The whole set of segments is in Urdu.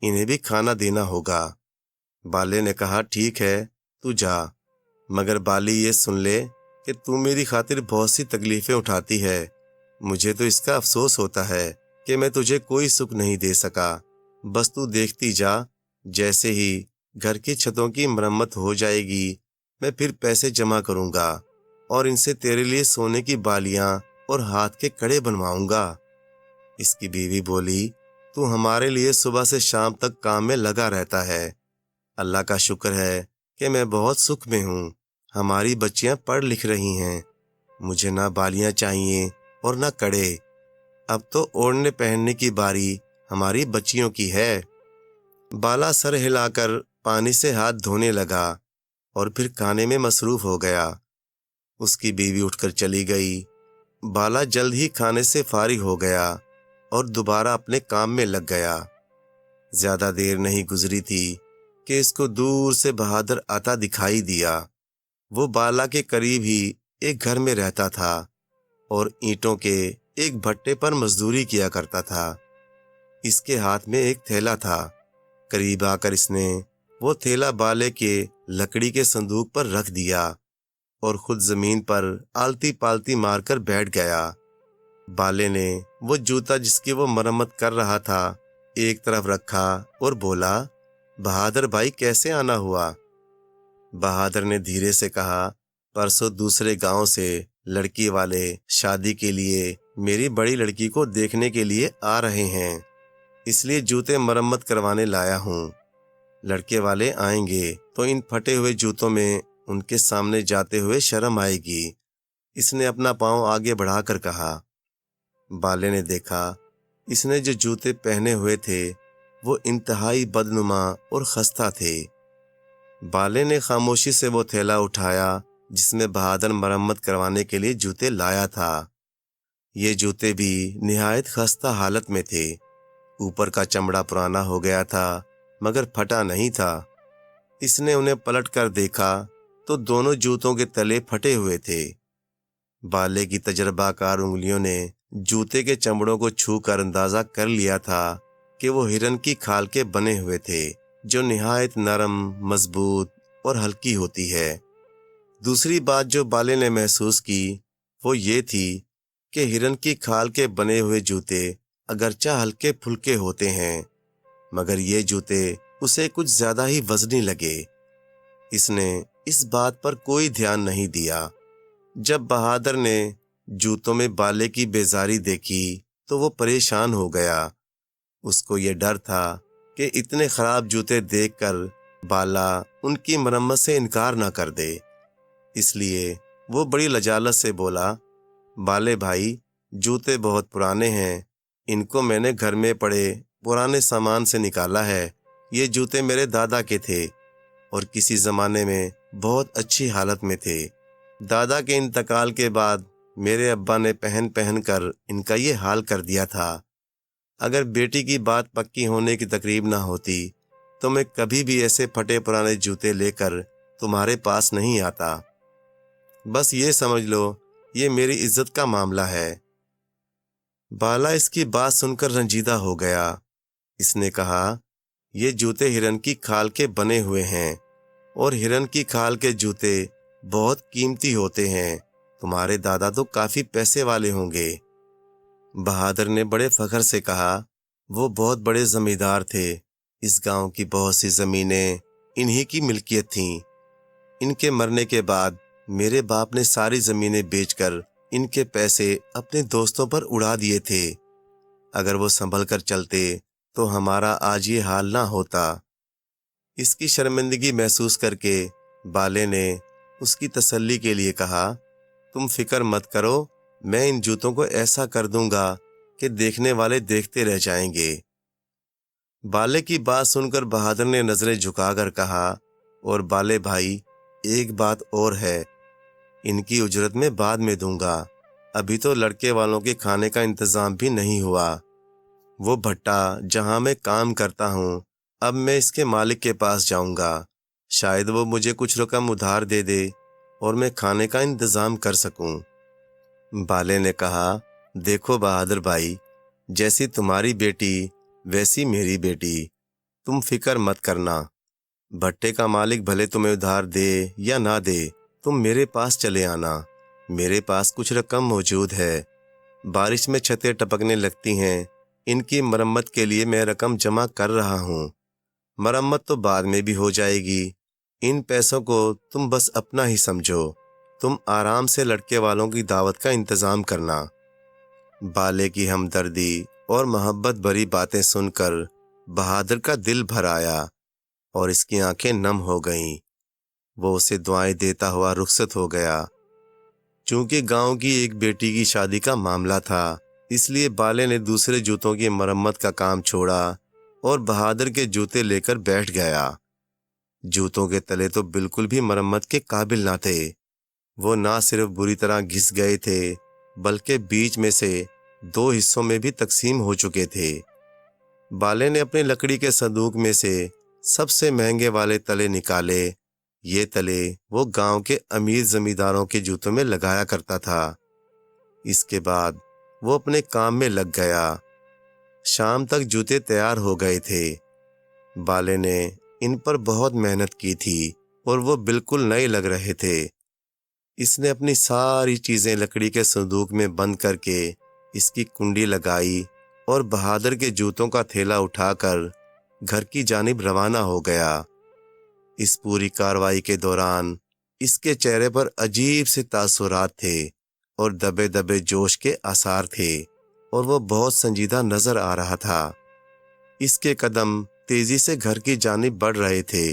انہیں بھی کھانا دینا ہوگا۔ بالے نے کہا ٹھیک ہے تو جا، مگر بالی یہ سن لے کہ تو میری خاطر بہت سی تکلیفیں اٹھاتی ہے۔ مجھے تو اس کا افسوس ہوتا ہے کہ میں تجھے کوئی سکھ نہیں دے سکا۔ بس تو دیکھتی جا، جیسے ہی گھر کی چھتوں کی مرمت ہو جائے گی میں پھر پیسے جمع کروں گا اور ان سے تیرے لیے سونے کی بالیاں اور ہاتھ کے کڑے بنواؤں گا۔ اس کی بیوی بولی تو ہمارے لیے صبح سے شام تک کام میں لگا رہتا ہے۔ اللہ کا شکر ہے کہ میں بہت سکھ میں ہوں۔ ہماری بچیاں پڑھ لکھ رہی ہیں، مجھے نہ بالیاں چاہیے اور نہ کڑے۔ اب تو اوڑھنے پہننے کی باری ہماری بچیوں کی ہے۔ بالا سر ہلا کر پانی سے ہاتھ دھونے لگا اور پھر کھانے میں مصروف ہو گیا۔ اس کی بیوی اٹھ کر چلی گئی۔ بالا جلد ہی کھانے سے فارغ ہو گیا اور دوبارہ اپنے کام میں لگ گیا۔ زیادہ دیر نہیں گزری تھی کہ اس کو دور سے بہادر آتا دکھائی دیا۔ وہ بالا کے قریب ہی ایک گھر میں رہتا تھا اور اینٹوں کے ایک بھٹے پر مزدوری کیا کرتا تھا۔ اس کے ہاتھ میں ایک تھیلا تھا۔ قریب آ کر اس نے وہ تھیلا بالے کے لکڑی کے صندوق پر رکھ دیا اور خود زمین پر آلتی پالتی مار کر بیٹھ گیا۔ بالے نے وہ جوتا جس کی وہ مرمت کر رہا تھا ایک طرف رکھا اور بولا بہادر بھائی کیسے آنا ہوا؟ بہادر نے دھیرے سے کہا پرسوں دوسرے گاؤں سے لڑکی والے شادی کے لیے میری بڑی لڑکی کو دیکھنے کے لیے آ رہے ہیں، اس لیے جوتے مرمت کروانے لایا ہوں۔ لڑکے والے آئیں گے تو ان پھٹے ہوئے جوتوں میں ان کے سامنے جاتے ہوئے شرم آئے گی۔ اس نے اپنا پاؤں آگے بڑھا کر کہا۔ بالے نے دیکھا اس نے جو جوتے پہنے ہوئے تھے وہ انتہائی بدنما اور خستہ تھے۔ بالے نے خاموشی سے وہ تھیلا اٹھایا جس میں بہادر مرمت کروانے کے لیے جوتے لایا تھا۔ یہ جوتے بھی نہایت خستہ حالت میں تھے۔ اوپر کا چمڑا پرانا ہو گیا تھا مگر پھٹا نہیں تھا۔ اس نے انہیں پلٹ کر دیکھا تو دونوں جوتوں کے تلے پھٹے ہوئے تھے۔ بالے کی تجربہ کار انگلیوں نے جوتے کے چمڑوں کو چھو کر اندازہ کر لیا تھا کہ وہ ہرن کی کھال کے بنے ہوئے تھے جو نہایت نرم، مضبوط اور ہلکی ہوتی ہے۔ دوسری بات جو بالے نے محسوس کی وہ یہ تھی کہ ہرن کی کھال کے بنے ہوئے جوتے اگرچہ ہلکے پھلکے ہوتے ہیں مگر یہ جوتے اسے کچھ زیادہ ہی وزنی لگے۔ اس نے اس بات پر کوئی دھیان نہیں دیا۔ جب بہادر نے جوتوں میں بالے کی بیزاری دیکھی تو وہ پریشان ہو گیا۔ اس کو یہ ڈر تھا کہ اتنے خراب جوتے دیکھ کر بالا ان کی مرمت سے انکار نہ کر دے، اس لیے وہ بڑی لجاجت سے بولا بالے بھائی جوتے بہت پرانے ہیں، ان کو میں نے گھر میں پڑے پرانے سامان سے نکالا ہے۔ یہ جوتے میرے دادا کے تھے اور کسی زمانے میں بہت اچھی حالت میں تھے۔ دادا کے انتقال کے بعد میرے ابا نے پہن پہن کر ان کا یہ حال کر دیا تھا۔ اگر بیٹی کی بات پکی ہونے کی تقریب نہ ہوتی تو میں کبھی بھی ایسے پھٹے پرانے جوتے لے کر تمہارے پاس نہیں آتا۔ بس یہ سمجھ لو یہ میری عزت کا معاملہ ہے۔ بالا اس کی بات سن کر رنجیدہ ہو گیا۔ اس نے کہا یہ جوتے ہرن کی کھال کے بنے ہوئے ہیں اور ہرن کی کھال کے جوتے بہت قیمتی ہوتے ہیں، تمہارے دادا تو کافی پیسے والے ہوں گے۔ بہادر نے بڑے فخر سے کہا وہ بہت بڑے زمیندار تھے، اس گاؤں کی بہت سی زمینیں انہی کی ملکیت تھیں۔ ان کے مرنے کے بعد میرے باپ نے ساری زمینیں بیچ کر ان کے پیسے اپنے دوستوں پر اڑا دیے تھے۔ اگر وہ سنبھل کر چلتے تو ہمارا آج یہ حال نہ ہوتا۔ اس کی شرمندگی محسوس کر کے بالے نے اس کی تسلی کے لیے کہا تم فکر مت کرو، میں ان جوتوں کو ایسا کر دوں گا کہ دیکھنے والے دیکھتے رہ جائیں گے۔ بالے کی بات سن کر بہادر نے نظریں جھکا کر کہا اور بالے بھائی ایک بات اور ہے، ان کی اجرت میں بعد میں دوں گا، ابھی تو لڑکے والوں کے کھانے کا انتظام بھی نہیں ہوا۔ وہ بھٹا جہاں میں کام کرتا ہوں اب میں اس کے مالک کے پاس جاؤں گا، شاید وہ مجھے کچھ رقم ادھار دے دے اور میں کھانے کا انتظام کر سکوں۔ بالے نے کہا دیکھو بہادر بھائی، جیسی تمہاری بیٹی ویسی میری بیٹی، تم فکر مت کرنا، بھٹے کا مالک بھلے تمہیں ادھار دے یا نہ دے، تم میرے پاس چلے آنا، میرے پاس کچھ رقم موجود ہے، بارش میں چھتیں ٹپکنے لگتی ہیں، ان کی مرمت کے لیے میں رقم جمع کر رہا ہوں، مرمت تو بعد میں بھی ہو جائے گی، ان پیسوں کو تم بس اپنا ہی سمجھو، تم آرام سے لڑکے والوں کی دعوت کا انتظام کرنا۔ بالے کی ہمدردی اور محبت بھری باتیں سن کر بہادر کا دل بھر آیا اور اس کی آنکھیں نم ہو گئیں، وہ اسے دعائیں دیتا ہوا رخصت ہو گیا۔ چونکہ گاؤں کی ایک بیٹی کی شادی کا معاملہ تھا، اس لیے بالے نے دوسرے جوتوں کی مرمت کا کام چھوڑا اور بہادر کے جوتے لے کر بیٹھ گیا۔ جوتوں کے تلے تو بالکل بھی مرمت کے قابل نہ تھے، وہ نہ صرف بری طرح گھس گئے تھے بلکہ بیچ میں سے 2 حصوں میں بھی تقسیم ہو چکے تھے۔ بالے نے اپنے لکڑی کے صندوق میں سے سب سے مہنگے والے تلے نکالے، یہ تلے وہ گاؤں کے امیر زمینداروں کے جوتوں میں لگایا کرتا تھا۔ اس کے بعد وہ اپنے کام میں لگ گیا۔ شام تک جوتے تیار ہو گئے تھے۔ بالے نے ان پر بہت محنت کی تھی اور وہ بالکل نئے لگ رہے تھے۔ اس نے اپنی ساری چیزیں لکڑی کے صندوق میں بند کر کے اس کی کنڈی لگائی اور بہادر کے جوتوں کا تھیلا اٹھا کر گھر کی جانب روانہ ہو گیا۔ اس پوری کارروائی کے دوران اس کے چہرے پر عجیب سے تاثرات تھے اور دبے دبے جوش کے آثار تھے اور وہ بہت سنجیدہ نظر آ رہا تھا۔ اس کے قدم تیزی سے گھر کی جانب بڑھ رہے تھے،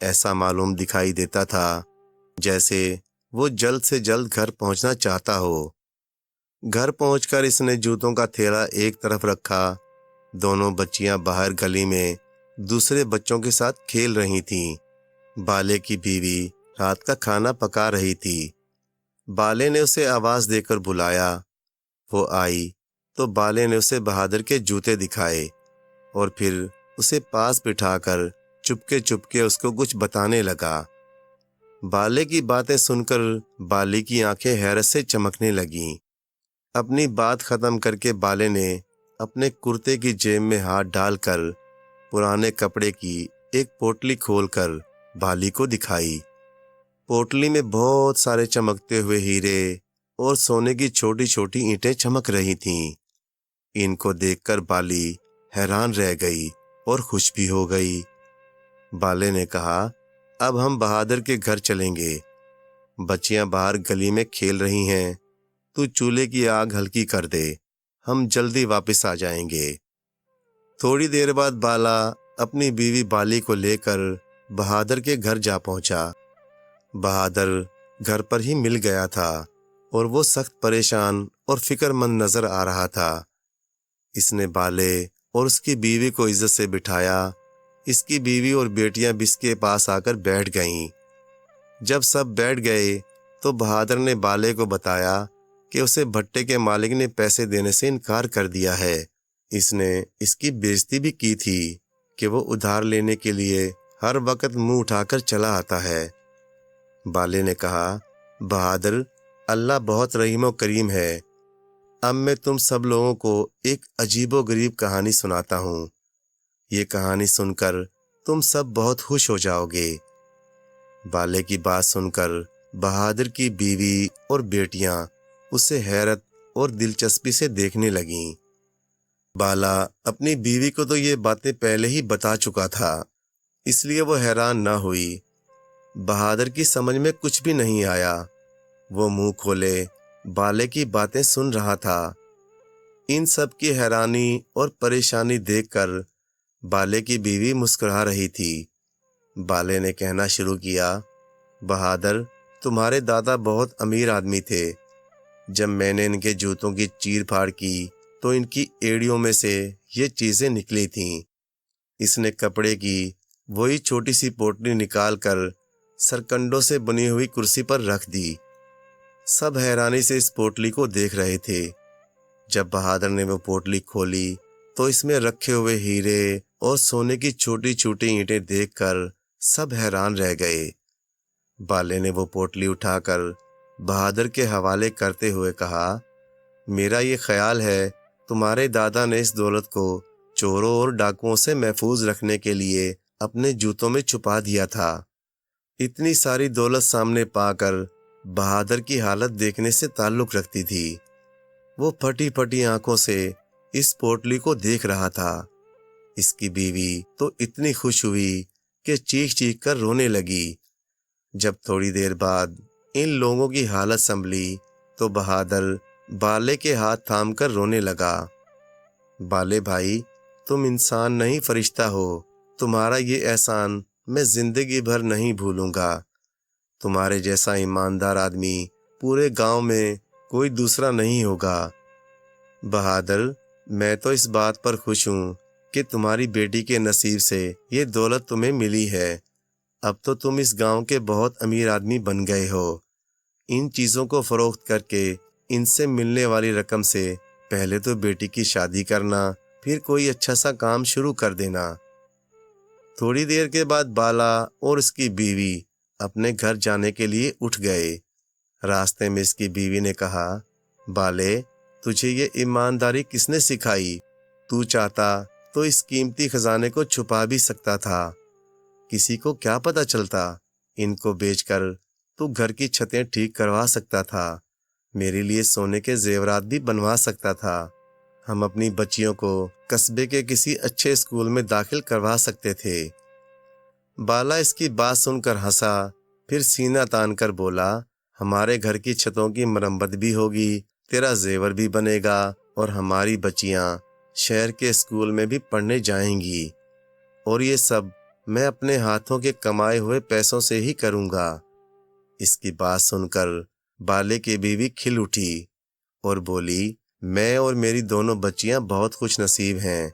ایسا معلوم دکھائی دیتا تھا جیسے وہ جلد سے جلد گھر پہنچنا چاہتا ہو۔ گھر پہنچ کر اس نے جوتوں کا تھیلا ایک طرف رکھا، دونوں بچیاں باہر گلی میں دوسرے بچوں کے ساتھ کھیل رہی تھیں۔ بالے کی بیوی رات کا کھانا پکا رہی تھی۔ بالے نے اسے آواز دے کر بلایا، وہ آئی تو بالے نے اسے بہادر کے جوتے دکھائے اور پھر اسے پاس بٹھا کر چپکے اس کو کچھ بتانے لگا۔ بالے کی باتیں سن کر بالی کی آنکھیں حیرت سے چمکنے لگیں۔ اپنی بات ختم کر کے بالے نے اپنے کرتے کی جیب میں ہاتھ ڈال کر پرانے کپڑے کی ایک پوٹلی کھول کر بالی کو دکھائی۔ پوٹلی میں بہت سارے چمکتے ہوئے ہیرے اور سونے کی چھوٹی چھوٹی اینٹیں چمک رہی تھیں۔ ان کو دیکھ کر بالی حیران رہ گئی اور خوش بھی ہو گئی۔ بالے نے کہا، اب ہم بہادر کے گھر چلیں گے، بچیاں باہر گلی میں کھیل رہی ہیں، تو چولہے کی آگ ہلکی کر دے، ہم جلدی واپس آ جائیں گے۔ تھوڑی دیر بعد بالا اپنی بیوی بالی کو لے کر بہادر کے گھر جا پہنچا۔ بہادر گھر پر ہی مل گیا تھا اور وہ سخت پریشان اور فکر مند نظر آ رہا تھا۔ اس نے بالے اور اس کی بیوی کو عزت سے بٹھایا۔ اس کی بیوی اور بیٹیاں بھی اس کے پاس آ کر بیٹھ گئیں۔ جب سب بیٹھ گئے تو بہادر نے بالے کو بتایا کہ اسے بھٹے کے مالک نے پیسے دینے سے انکار کر دیا ہے۔ اس نے اس کی بے عزتی بھی کی تھی کہ وہ ادھار لینے کے لیے ہر وقت منہ اٹھا کر چلا آتا ہے۔ بالے نے کہا، بہادر، اللہ بہت رحیم و کریم ہے۔ اب میں تم سب لوگوں کو ایک عجیب و غریب کہانی سناتا ہوں۔ یہ کہانی سن کر تم سب بہت خوش ہو جاؤ گے۔ بالے کی بات سن کر بہادر کی بیوی اور بیٹیاں اسے حیرت اور دلچسپی سے دیکھنے لگیں۔ بالا اپنی بیوی کو تو یہ باتیں پہلے ہی بتا چکا تھا، اس لیے وہ حیران نہ ہوئی۔ بہادر کی سمجھ میں کچھ بھی نہیں آیا، وہ منہ کھولے بالے کی باتیں سن رہا تھا۔ ان سب کی حیرانی اور پریشانی دیکھ کر بالے کی بیوی مسکرا رہی تھی۔ بالے نے کہنا شروع کیا، بہادر، تمہارے دادا بہت امیر آدمی تھے۔ جب میں نے ان کے جوتوں کی چیر پھاڑ کی تو ان کی ایڑیوں میں سے یہ چیزیں نکلی تھیں۔ اس نے کپڑے کی وہی چھوٹی سی پوٹلی نکال کر سرکنڈوں سے بنی ہوئی کرسی پر رکھ دی۔ سب حیرانی سے اس پوٹلی کو دیکھ رہے تھے۔ جب بہادر نے وہ پوٹلی کھولی تو اس میں رکھے ہوئے ہیرے اور سونے کی چھوٹی چھوٹی اینٹیں دیکھ کر سب حیران رہ گئے۔ بالے نے وہ پوٹلی اٹھا کر بہادر کے حوالے کرتے ہوئے کہا، میرا یہ خیال ہے تمہارے دادا نے اس دولت کو چوروں اور ڈاکوؤں سے محفوظ رکھنے کے لیے اپنے جوتوں میں چھپا دیا تھا۔ اتنی ساری دولت سامنے پا کر بہادر کی حالت دیکھنے سے تعلق رکھتی تھی۔ وہ پھٹی پھٹی آنکھوں سے اس پوٹلی کو دیکھ رہا تھا۔ اس کی بیوی تو اتنی خوش ہوئی کہ چیخ چیخ کر رونے لگی۔ جب تھوڑی دیر بعد ان لوگوں کی حالت سنبھلی تو بہادر بالے کے ہاتھ تھام کر رونے لگا۔ بالے بھائی، تم انسان نہیں فرشتہ ہو، تمہارا یہ احسان میں زندگی بھر نہیں بھولوں گا۔ تمہارے جیسا ایماندار آدمی پورے گاؤں میں کوئی دوسرا نہیں ہوگا۔ بہادر، میں تو اس بات پر خوش ہوں کہ تمہاری بیٹی کے نصیب سے یہ دولت تمہیں ملی ہے۔ اب تو تم اس گاؤں کے بہت امیر آدمی بن گئے ہو۔ ان چیزوں کو فروخت کر کے ان سے ملنے والی رقم سے پہلے تو بیٹی کی شادی کرنا، پھر کوئی اچھا سا کام شروع کر دینا۔ تھوڑی دیر کے بعد بالا اور اس کی بیوی اپنے گھر جانے کے لیے اٹھ گئے۔ راستے میں اس کی بیوی نے کہا، بالے، تجھے یہ ایمانداری کس نے سکھائی؟ تو چاہتا تو اس قیمتی خزانے کو چھپا بھی سکتا تھا۔ کسی کو کیا پتہ چلتا؟ ان کو بیچ کر تو گھر کی چھتیں ٹھیک کروا سکتا تھا، میرے لیے سونے کے زیورات بھی بنوا سکتا تھا۔ ہم اپنی بچیوں کو قصبے کے کسی اچھے اسکول میں داخل کروا سکتے تھے۔ بالا اس کی بات سن کر ہنسا، پھر سینہ تان کر بولا، ہمارے گھر کی چھتوں کی مرمت بھی ہوگی، تیرا زیور بھی بنے گا، اور ہماری بچیاں شہر کے اسکول میں بھی پڑھنے جائیں گی، اور یہ سب میں اپنے ہاتھوں کے کمائے ہوئے پیسوں سے ہی کروں گا۔ اس کی بات سن کر بالے کی بیوی کھل اٹھی اور بولی، میں اور میری دونوں بچیاں بہت خوش نصیب ہیں،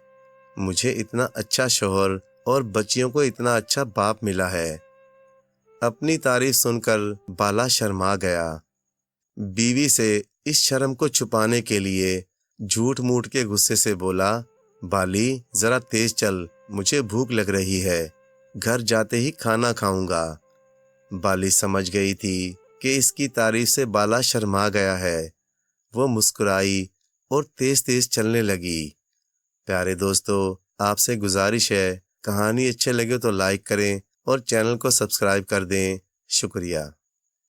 مجھے اتنا اچھا شوہر اور بچیوں کو اتنا اچھا باپ ملا ہے۔ اپنی تعریف سن کر بالا شرما گیا۔ بیوی سے اس شرم کو چھپانے کے لیے جھوٹ موٹ کے غصے سے بولا، بالی ذرا تیز چل، مجھے بھوک لگ رہی ہے، گھر جاتے ہی کھانا کھاؤں گا۔ بالی سمجھ گئی تھی کہ اس کی تعریف سے بالا شرما گیا ہے۔ وہ مسکرائی اور تیز تیز چلنے لگی۔ پیارے دوستو، آپ سے گزارش ہے، کہانی اچھے لگے تو لائک کریں اور چینل کو سبسکرائب کر دیں۔ شکریہ۔